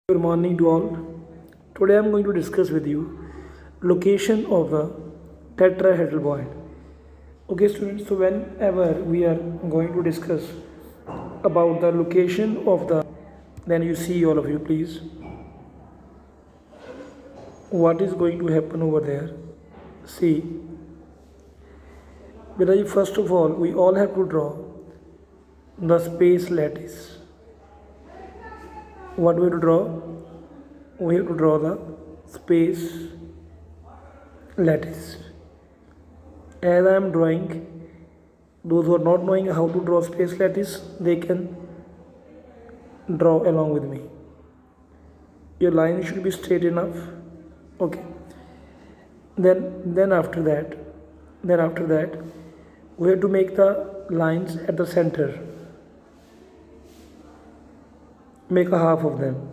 Good morning to all. Today I'm going to discuss with you location of the tetrahedral point. Okay, students. So whenever we are going to discuss about the location of the, then you see all of you, please, what is going to happen over there. See, because first of all, we all have to draw the space lattice. What we have to draw? We have to draw the space lattice. As I am drawing, those who are not knowing how to draw space lattice, they can draw along with me. Your line should be straight enough. Okay. Then after that, we have to make the lines at the center. Make a half of them.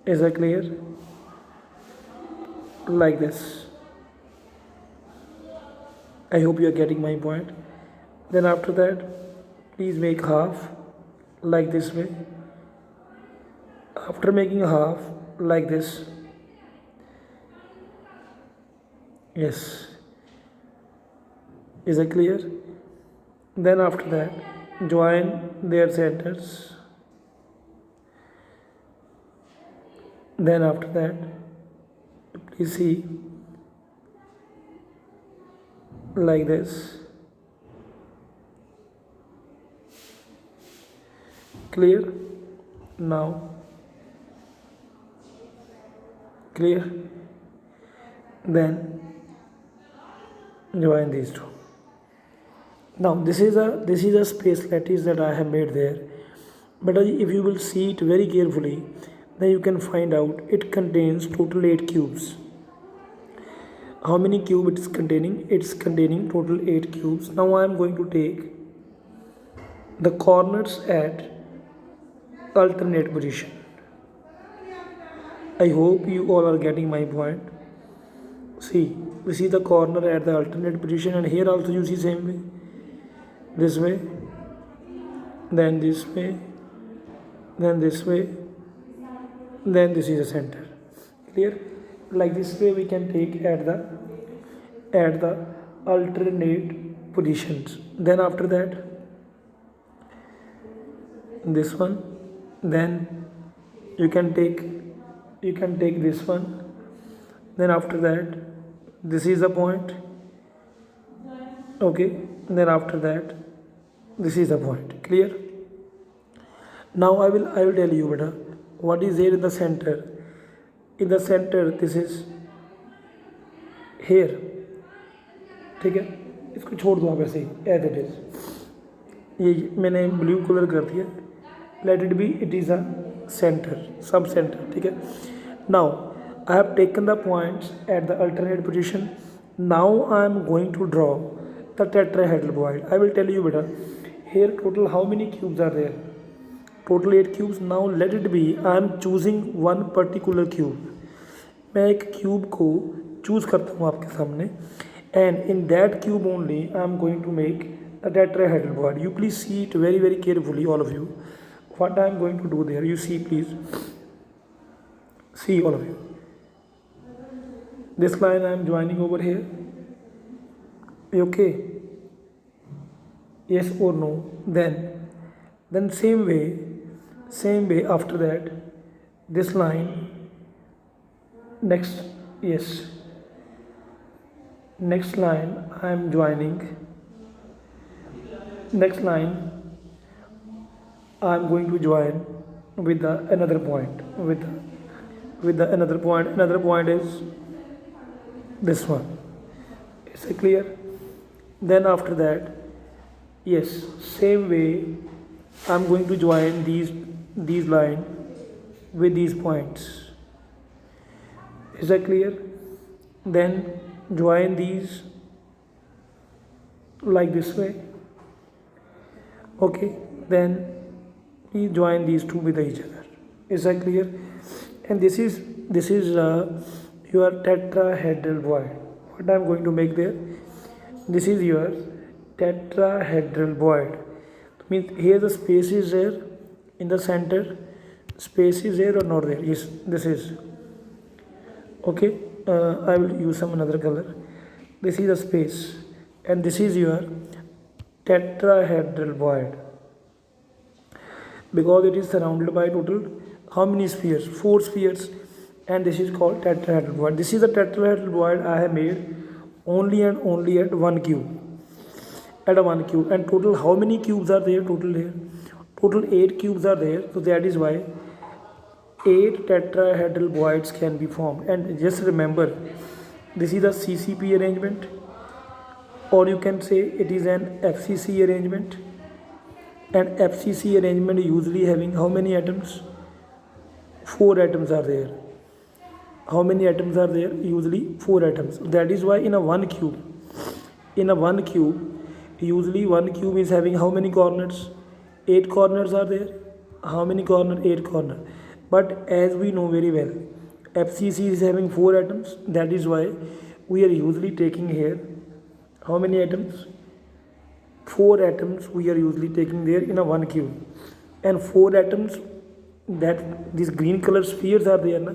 Is that clear? Like this. I hope you are getting my point. Then after that, please make half like this way. After making a half like this, yes, is that clear? Then after that, join their centers. Then after that, please see like this. Clear? Now, clear? Then join these two. Now this is a space lattice that I have made there, but if you will see it very carefully, then you can find out it contains total 8 cubes. How many cubes it is containing? It's containing total 8 cubes. Now I am going to take the corners at alternate position. I hope you all are getting my point. See, we see the corner at the alternate position, and here also you see same way. This way, then this way, then this way, then this is the center. Clear? Like this way we can take at the alternate positions. Then after that, this one, then you can take this one. Then after that, this is the point. Okay. Then after that, this is the point. Clear? Now I will tell you beta what is there in the center. In the center, this is here. ठीक है, इसको छोड़ दो आप ऐसे ही as it is. ये मैंने blue colour कर दिया. Let it be, it is a centre, sub centre. ठीक है. Now I have taken the points at the alternate position. Now I am going to draw the tetrahedral void. I will tell you beta, here total how many cubes are there? Total 8 cubes. Now let it be, I am choosing one particular cube. मैं एक cube को choose करता हूँ आपके सामने, and in that cube only I am going to make a tetrahedral void. You please see it very very carefully, all of you, what I am going to do there. You see, please see, all of you. This line I am joining over here. Okay? Yes or no? Then same way after that, this line, next, yes, next line I am joining. Next line I am going to join with the another point, with the another point. Another point is this one. Is it clear? Then after that, yes, same way I'm going to join these line with these points. Is that clear? Then join these like this way. Okay. Then we join these two with each other. Is that clear? And this is your tetrahedral void. What I am going to make there? This is your tetrahedral void. Means here the space is there in the center, space is there or not there? Yes, this is. Okay, I will use some another color. This is the space, and this is your tetrahedral void, because it is surrounded by total how many spheres? 4 spheres, and this is called tetrahedral void. This is the tetrahedral void I have made only and only at one cube. At a one cube, and total how many cubes are there? Total here, total 8 cubes are there. So that is why 8 tetrahedral voids can be formed. And just remember, this is a CCP arrangement, or you can say it is an FCC arrangement. And FCC arrangement usually having how many atoms? 4 atoms are there. How many atoms are there? Usually 4 atoms. That is why in a one cube, usually one cube is having how many corners? 8 corners are there. How many corners? 8 corners. But as we know very well, FCC is having 4 atoms. That is why we are usually taking here how many atoms? 4 atoms we are usually taking there in a one cube. And 4 atoms, that these green color spheres are there, na?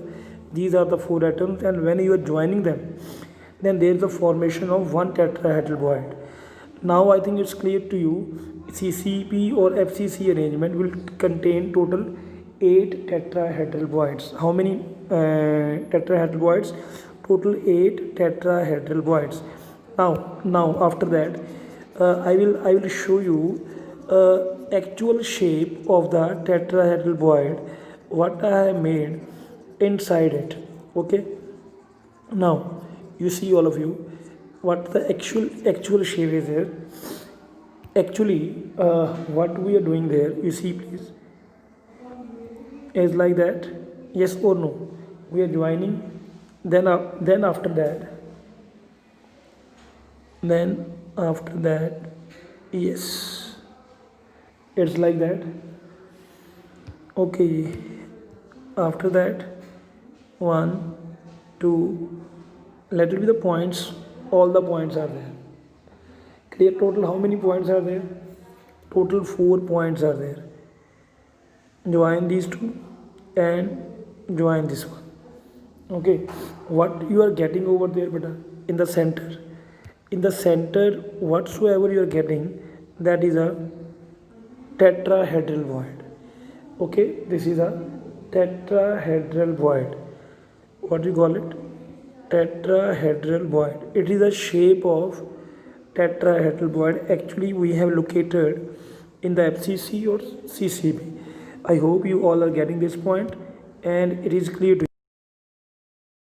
These are the 4 atoms, and when you are joining them, then there is a formation of one tetrahedral void. Now I think it's clear to you, CCP or FCC arrangement will contain total 8 tetrahedral voids. How many tetrahedral voids? Total 8 tetrahedral voids. Now after that, I will show you actual shape of the tetrahedral void, what I have made inside it. Okay, now you see, all of you, what the actual shape is here. Actually, what we are doing there, you see please, is like that. Yes or no? We are joining. Then after that, yes, it's like that. Okay, after that, 1 2, let it be the points. All the points are there. Clear? Total how many points are there? Total 4 points are there. Join these two and join this one. Okay, what you are getting over there, beta, in the center, whatsoever you are getting, that is a tetrahedral void. Okay, this is a tetrahedral void. What do you call it? Tetrahedral void. It is a shape of tetrahedral void. Actually, we have located in the FCC or CCP. I hope you all are getting this point and it is clear to you.